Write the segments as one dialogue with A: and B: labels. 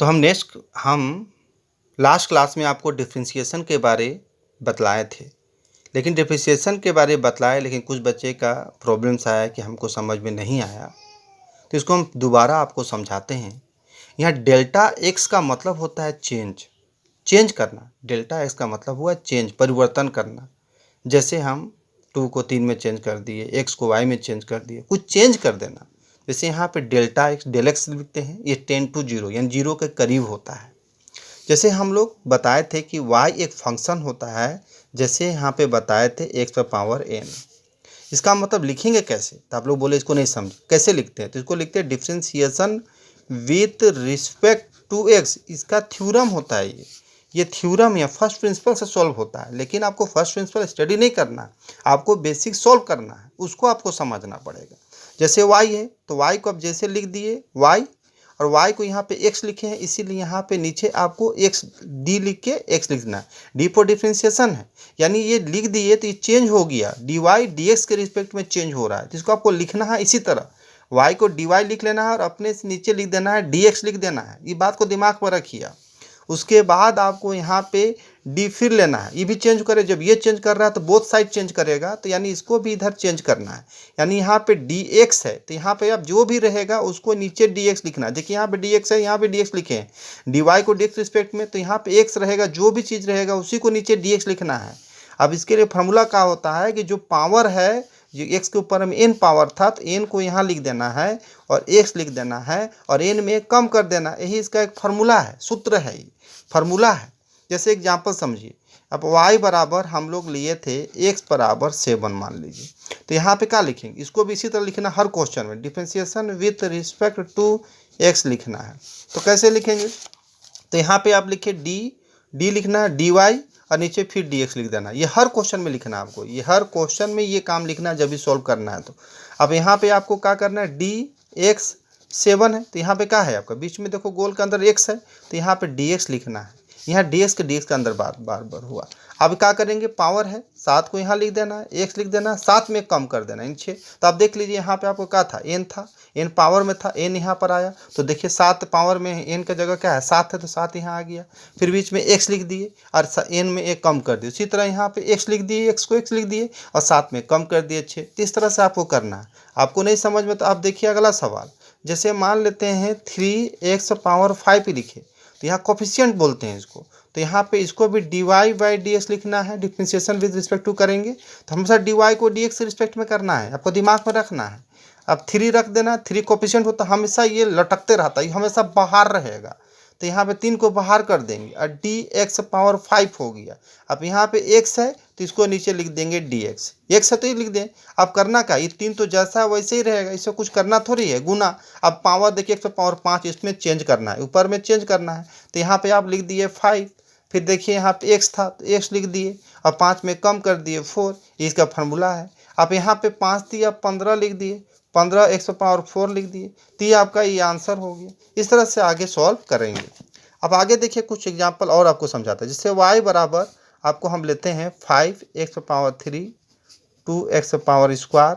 A: तो हम last class में आपको डिफरेंशिएशन के बारे बतलाए थे, लेकिन डिफरेंशिएशन के बारे बतलाए लेकिन कुछ बच्चे का प्रॉब्लम्स आया कि हमको समझ में नहीं आया, तो इसको हम दोबारा आपको समझाते हैं। यहाँ डेल्टा एक्स का मतलब होता है चेंज करना। डेल्टा एक्स का मतलब हुआ चेंज, परिवर्तन करना। जैसे हम 2 को 3 में चेंज कर दिए, एक्स को वाई में चेंज कर दिए, कुछ चेंज कर देना। जैसे यहाँ पे डेल्टा एक्स डेल एक्स लिखते हैं, ये 10 to 0 यानी 0 के करीब होता है। जैसे हम लोग बताए थे कि y एक फंक्शन होता है, जैसे यहाँ पे बताए थे x पर पावर n। इसका मतलब लिखेंगे कैसे, तो आप लोग बोले इसको नहीं समझ, कैसे लिखते हैं, तो इसको लिखते हैं differentiation with respect to x। इसका थ्योरम होता है ये थ्योरम या फर्स्ट प्रिंसिपल से सॉल्व होता है। लेकिन आपको फर्स्ट प्रिंसिपल स्टडी नहीं करना, आपको बेसिक सॉल्व करना है, उसको आपको समझना पड़ेगा। जैसे y है तो y को आप जैसे लिख दिए y, और y को यहाँ पे x लिखे हैं, इसीलिए यहाँ पे नीचे आपको x d लिख के x लिखना है। d फॉर डिफरेंशिएशन है, यानी ये लिख दिए तो ये चेंज हो गया, dy dx के रिस्पेक्ट में चेंज हो रहा है, तो इसको आपको लिखना है इसी तरह। y को dy लिख लेना है और अपने से नीचे लिख देना है dx लिख देना है। ये बात को दिमाग में रखिए। उसके बाद आपको यहाँ पे डी फिर लेना है, ये भी चेंज करे। जब ये चेंज कर रहा है तो बोथ साइड चेंज करेगा, तो यानी इसको भी इधर चेंज करना है। यानी यहाँ पे डी एक्स है तो यहाँ पे आप जो भी रहेगा उसको नीचे डी एक्स लिखना है। देखिए यहाँ पे डी एक्स है, यहाँ पे डी एक्स लिखे हैं, डी वाई को डी एक्स रिस्पेक्ट में, तो यहाँ पे एक्स रहेगा, जो भी चीज़ रहेगा उसी को नीचे डी एक्स लिखना है। अब इसके लिए फार्मूला क्या होता है कि जो पावर है, जो एक्स के ऊपर में एन पावर था, तो एन को यहाँ लिख देना है और एक्स लिख देना है और एन में कम कर देना, यही इसका एक फार्मूला है, सूत्र है, ये फार्मूला है। जैसे एग्जांपल समझिए, अब y बराबर हम लोग लिए थे x बराबर 7 मान लीजिए, तो यहाँ पे क्या लिखेंगे, इसको भी इसी तरह लिखना हर क्वेश्चन में, differentiation with respect to x लिखना है। तो कैसे लिखेंगे, तो यहाँ पे आप लिखे d लिखना है, dy और नीचे फिर dx लिख देना। ये हर क्वेश्चन में लिखना है आपको, ये हर क्वेश्चन में ये काम लिखना है जब भी सॉल्व करना है। तो अब यहाँ पे आपको क्या करना है, dx 7 है तो यहाँ पे क्या है आपका, बीच में देखो गोल के अंदर x है, तो यहाँ पे dx लिखना है। यहाँ dx के अंदर बार हुआ। अब क्या करेंगे, पावर है 7 को यहाँ लिख देना है, x लिख देना है, 7 में कम कर देना इन 6। तो आप देख लीजिए यहाँ पे आपको क्या था, n था, n पावर में था, n यहाँ पर आया, तो देखिए 7 पावर में n का जगह क्या है 7 है, तो 7 यहाँ आ गया। फिर बीच में x लिख दिए और n में 1 कम कर दिए। उसी तरह यहाँ पे x लिख दिए, x को x लिख दिए और 7 में कम कर दिए 6। तो इस तरह से आपको करना है। आपको नहीं समझ में तो आप देखिए अगला सवाल। जैसे मान लेते हैं 3x पावर 5 लिखे, तो यहाँ कोफिशिएंट बोलते हैं इसको, तो यहाँ पे इसको भी dy बाई डी एक्स लिखना है। डिफरेंशिएशन विद रिस्पेक्ट टू करेंगे तो हमेशा dy को dx के रिस्पेक्ट में करना है, आपको दिमाग में रखना है। अब 3 रख देना, 3 कोफिशिएंट होता है, हमेशा ये लटकते रहता है, ये हमेशा बाहर रहेगा, तो यहाँ पे 3 को बाहर कर देंगे और dx पावर 5 हो गया। अब यहाँ पे x है तो इसको नीचे लिख देंगे dx, x है तो ये लिख दें। अब करना क्या, ये 3 तो जैसा वैसे ही रहेगा, इससे कुछ करना थोड़ी है, गुना। अब पावर देखिए x पावर 5, इसमें चेंज करना है, ऊपर में चेंज करना है, तो यहाँ पे आप लिख दिए 5। फिर देखिए यहाँ पे x था तो x लिख दिए और 5 में कम कर दिए 4, इसका फार्मूला है। अब यहाँ पे 5 दिया 15 लिख दिए, 15 x पावर 4 लिख दिए, तो ये आपका ये आंसर हो गया। इस तरह से आगे सॉल्व करेंगे। अब आगे देखिए कुछ एग्जांपल और आपको समझाता है। जैसे y बराबर आपको हम लेते हैं 5x power 3 2x power square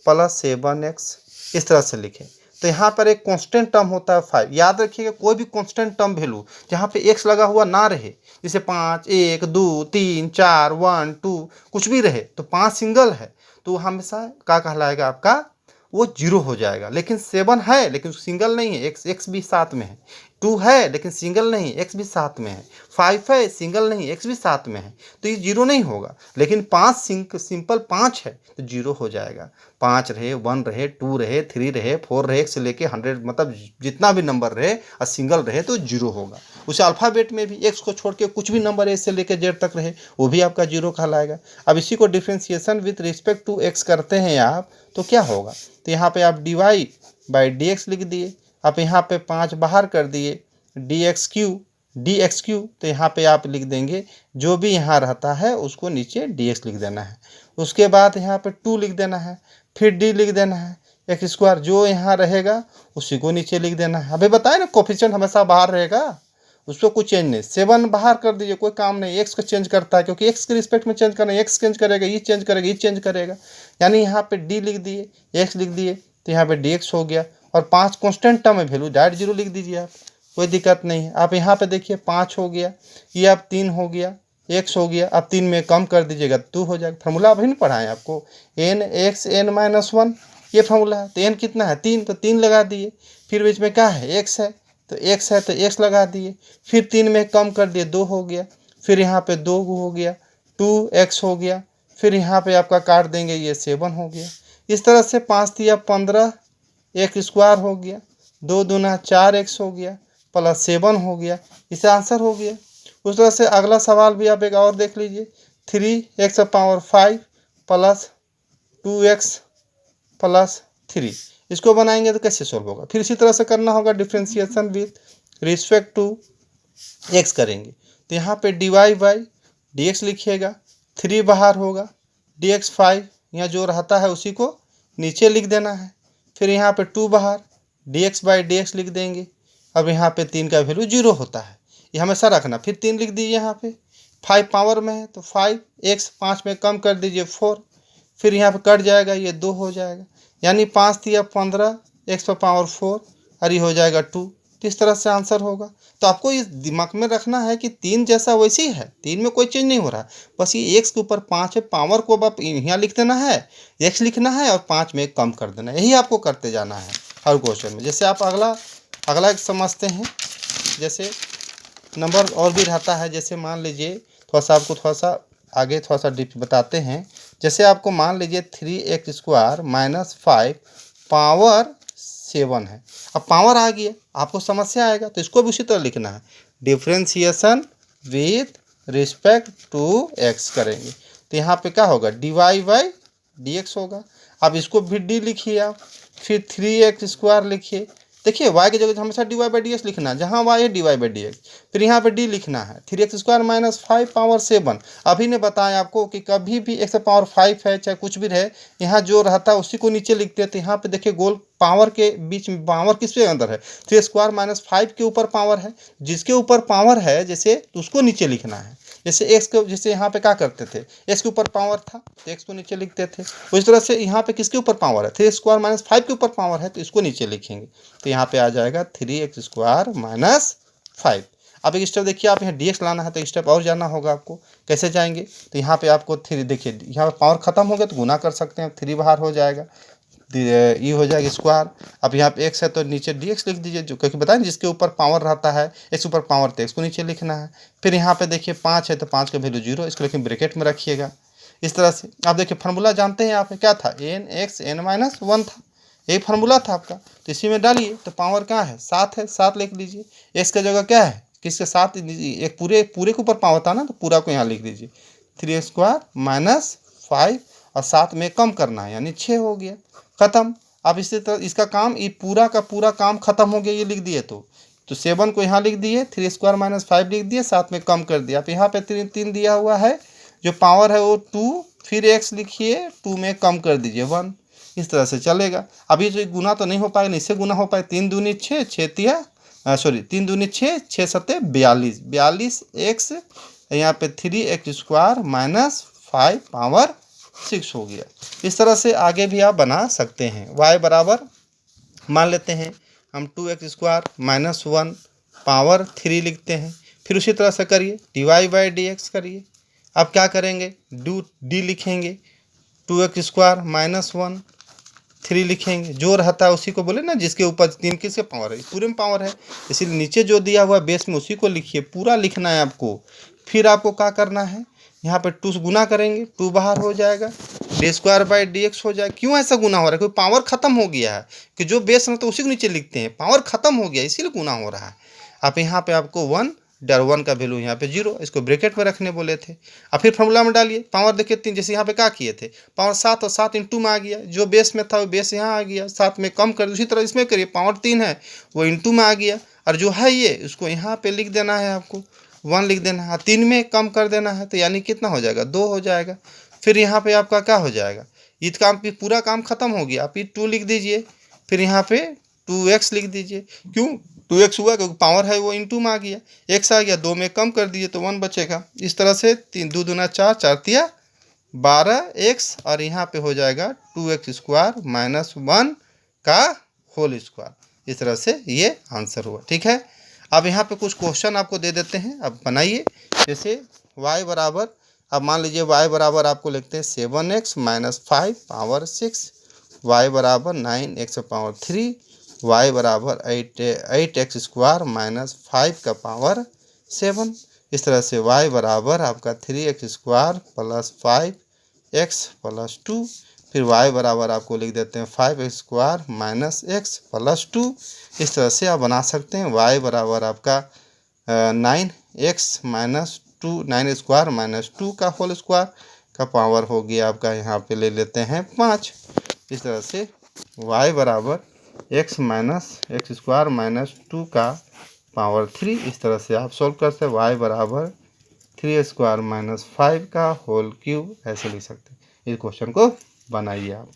A: plus 7x, इस तरह से लिखें। तो यहाँ पर एक कांस्टेंट टर्म होता है 5। याद रखिएगा कोई भी कांस्टेंट टर्म वैल्यू जहाँ पे x लगा हुआ ना रहे, जैसे 5 1 2 3 4 1 2 कुछ भी रहे, तो 5 सिंगल है तो हमेशा क्या कहलाएगा आपका, वो 0 हो जाएगा। लेकिन 7 है लेकिन सिंगल नहीं है, x भी साथ में है, 2 है लेकिन सिंगल नहीं, x भी साथ में है, 5 है सिंगल नहीं, x भी साथ में है, तो ये 0 नहीं होगा। लेकिन 5 सिंपल 5 है तो 0 हो जाएगा। 5 रहे, 1 रहे, 2 रहे, 3 रहे, 4 रहे, से लेके 100 मतलब जितना भी नंबर रहे और सिंगल रहे तो 0 होगा। उस अल्फ़ाबेट में भी x को छोड़ के कुछ भी नंबर a से लेके z तक रहे वो भी आपका 0 कहलाएगा। अब इसी को differentiation with respect to x करते हैं आप, तो क्या होगा, तो यहाँ पे आप dy बाई डी एक्स लिख दिए। अब यहाँ पे 5 बाहर कर दिए, dx क्यू, तो यहाँ पे आप लिख देंगे जो भी यहाँ रहता है उसको नीचे dx लिख देना है। उसके बाद यहाँ पे 2 लिख देना है, फिर d लिख देना है, एक्स स्क्वायर जो यहाँ रहेगा उसी को नीचे लिख देना है। अभी बताए ना कोफिशिएंट हमेशा बाहर रहेगा, उसको कुछ चेंज नहीं। 7 बाहर कर दीजिए, कोई काम नहीं, x को चेंज करता है क्योंकि x के रिस्पेक्ट में चेंज करना है, x चेंज करेगा, ये चेंज करेगा, ये चेंज करेगा। यानी यहाँ पे d लिख दिए, x लिख दिए, तो यहाँ पे dx हो गया। और 5 कांस्टेंट टर्म है वैल्यू, डायरेक्ट 0 लिख दीजिए आप, कोई दिक्कत नहीं है। आप यहाँ पे देखिए 5 हो गया, ये अब 3 हो गया, x हो गया, अब 3 में कम कर दीजिएगा 2 हो जाएगा। फार्मूला अभी नहीं पढ़ाएं आपको, n x n माइनस 1 ये फार्मूला है। तो n कितना है 3, तो 3 लगा दिए। फिर बीच में क्या है x है, तो x है तो x लगा दिए। फिर 3 में कम कर दिए 2 हो गया। फिर यहाँ पे 2 हो गया, 2x हो गया। फिर यहाँ पे आपका काट देंगे, ये 7 हो गया। इस तरह से 5 तिया 15 एक स्क्वायर हो गया, 2 दूना 4x हो गया प्लस 7 हो गया। इससे आंसर हो गया। उस तरह से अगला सवाल भी आप एक और देख लीजिए, 3x⁵ प्लस 2x प्लस 3, इसको बनाएंगे तो कैसे सोल्व होगा। फिर इसी तरह से करना होगा, differentiation with respect to x करेंगे। तो यहाँ पे dy/dx लिखिएगा, 3 बाहर होगा, dx 5 यहाँ जो रहता है उसी को नीचे लिख देना है। फिर यहाँ पे 2 बाहर, dx/dx लिख देंगे। अब यहाँ पे 3 का वैल्यू 0 होता है, ये हमेशा रखना। फिर 3 लिख दीजिए, यहाँ पे 5 पावर में है तो 5x 5 में कम कर दीजिए 4। फिर यहाँ पे कट जाएगा, ये 2 हो जाएगा, यानी 5 तिया 15 x⁴ और ये हो जाएगा 2। तो इस तरह से आंसर होगा। तो आपको ये दिमाग में रखना है कि 3 जैसा वैसी है, 3 में कोई चेंज नहीं हो रहा, बस ये x के ऊपर 5 है, पावर को अब यहाँ लिख देना है, x लिखना है और 5 में कम कर देना है, यही आपको करते जाना है हर क्वेश्चन में। जैसे आप अगला एक समझते हैं, जैसे नंबर और भी रहता है। जैसे मान लीजिए आपको थोड़ा सा आगे थोड़ा सा डिप बताते हैं। जैसे आपको मान लीजिए 3x² माइनस 5 पावर 7 है। अब पावर आ गया, आपको समस्या आएगा, तो इसको भी उसी तरह लिखना है, differentiation with respect to x करेंगे। तो यहाँ पे क्या होगा, dy/dx होगा। अब इसको भी d लिखिए आप, फिर 3x² लिखिए। देखिए y की जगह हमेशा dy/dx लिखना है, जहाँ y है dy/dx। फिर यहाँ पे d लिखना है, 3x² माइनस 5 पावर 7। अभी ने बताया आपको कि कभी भी x⁵ है चाहे कुछ भी रहे, यहाँ जो रहता है उसी को नीचे लिखते हैं। तो यहाँ पे देखिए गोल पावर के बीच में, पावर किसके अंदर है, 3² माइनस 5 के ऊपर पावर है, जिसके ऊपर पावर है जैसे तो उसको नीचे लिखना है। जैसे x को, जैसे यहाँ पे क्या करते थे, x के ऊपर पावर था तो x को नीचे लिखते थे, उस तरह से यहाँ पे किसके ऊपर पावर है, 3² माइनस 5 के ऊपर पावर है तो इसको नीचे लिखेंगे। तो यहाँ पे आ जाएगा 3x² माइनस 5। अब एक स्टेप देखिए, आप यहाँ dx लाना है तो स्टेप और जाना होगा आपको। कैसे जाएंगे, तो यहाँ पे आपको 3, देखिए यहाँ पे पावर खत्म हो गया तो गुना कर सकते हैं, 3 बाहर हो जाएगा, ये हो जाएगा स्क्वायर। अब यहाँ पे x है तो नीचे dx लिख दीजिए, जो क्योंकि बताएं जिसके ऊपर पावर रहता है, x ऊपर पावर तो x को नीचे लिखना है। फिर यहाँ पे देखिए 5 है तो 5 का वैल्यू 0, इसको लेकिन ब्रैकेट में रखिएगा। इस तरह से आप देखिए फार्मूला जानते हैं, यहाँ पे क्या था, n(x) n-1 था, यही फार्मूला था आपका। तो इसी में डालिए तो पावर क्या है, 7 है, 7 लिख लीजिए। x का जगह क्या है, किसके साथ, एक पूरे के ऊपर पावर था ना, तो पूरा को यहाँ लिख दीजिए, 3x² माइनस 5 और 7 में कम करना है, यानी 6 हो गया, खत्म। अब इसी तरह इसका काम, ये पूरा का पूरा काम खत्म हो गया, ये लिख दिए तो 7 को यहाँ लिख दिए, 3² माइनस 5 लिख दिए, 7 में कम कर दिया। अब यहाँ पे 3 दिया हुआ है, जो पावर है वो 2, फिर x लिखिए, 2 में कम कर दीजिए 1। इस तरह से चलेगा। अभी जो गुना तो नहीं हो पाएगा, इससे गुना हो पाए, 3 दूनी 6, 3 दूनी 6, 6 सत्ते 42, 42x यहाँ पे 3x² माइनस 5 पावर 6 हो गया। इस तरह से आगे भी आप बना सकते हैं। y बराबर मान लेते हैं हम 2x² माइनस 1 पावर 3 लिखते हैं। फिर उसी तरह से करिए, dy/dx करिए। अब क्या करेंगे, d लिखेंगे, 2x² माइनस 1 3 लिखेंगे, जो रहता है उसी को बोले ना, जिसके ऊपर 3 किसके पावर है, पूरे में पावर है, इसीलिए नीचे जो दिया हुआ बेस में उसी को लिखिए, पूरा लिखना है आपको। फिर आपको क्या करना है, यहाँ पे 2 से गुना करेंगे, 2 बाहर हो जाएगा, d²/dx हो जाएगा। क्यों ऐसा गुना हो रहा है, क्योंकि पावर खत्म हो गया है, कि जो बेस है तो उसी को नीचे लिखते हैं, पावर खत्म हो गया इसीलिए गुना हो रहा है। आप यहाँ पे आपको 1 1 का वैल्यू यहाँ पे 0, इसको ब्रैकेट में रखने बोले थे। अब फिर फॉर्मूला में डालिए, पावर देखिए 3, जैसे यहाँ पे क्या किए थे, पावर 7 और 7 इंटू में आ गया, जो बेस में था वो बेस यहाँ आ गया, 7 में कम कर, उसी तरह इसमें करिए, पावर 3 है वो इंटू में आ गया, और जो है ये उसको यहाँ पे लिख देना है, आपको 1 लिख देना है, 3 में कम कर देना है, तो यानी कितना हो जाएगा, 2 हो जाएगा। फिर यहाँ पे आपका क्या हो जाएगा, ईद काम पे पूरा काम खत्म हो गया, आप ये 2 लिख दीजिए, फिर यहाँ पे 2x लिख दीजिए। क्यों 2x हुआ, क्योंकि पावर है वो इंटू में आ गया, x आ गया, 2 में कम कर दीजिए तो 1 बचेगा। इस तरह से 3 2 दूना 4, 4 तिया 12x, और यहाँ पे हो जाएगा 2x² माइनस 1 का होल स्क्वायर। इस तरह से ये आंसर हुआ, ठीक है। अब यहाँ पे कुछ क्वेश्चन आपको दे देते हैं, अब बनाइए। जैसे y बराबर, अब मान लीजिए y बराबर आपको लिखते हैं 7x - 5 पावर 6, y बराबर 9x पावर 3, y बराबर 8x स्क्वायर - 5 का पावर 7। इस तरह से y बराबर आपका 3x square plus 5x plus 2, फिर y बराबर आपको लिख देते हैं 5x square minus x plus 2। इस तरह से आप बना सकते हैं। y बराबर आपका 9x माइनस 2, 9 स्क्वायर माइनस 2 का होल स्क्वायर का पावर हो गया आपका, यहाँ पे ले लेते हैं 5। इस तरह से y बराबर x minus x square minus 2 का पावर 3। इस तरह से आप सॉल्व कर सकते हैं। y बराबर 3 स्क्वायर माइनस 5 का होल क्यूब ऐसे लिख सकते हैं। इस क्वेश्चन को बनाइए आप।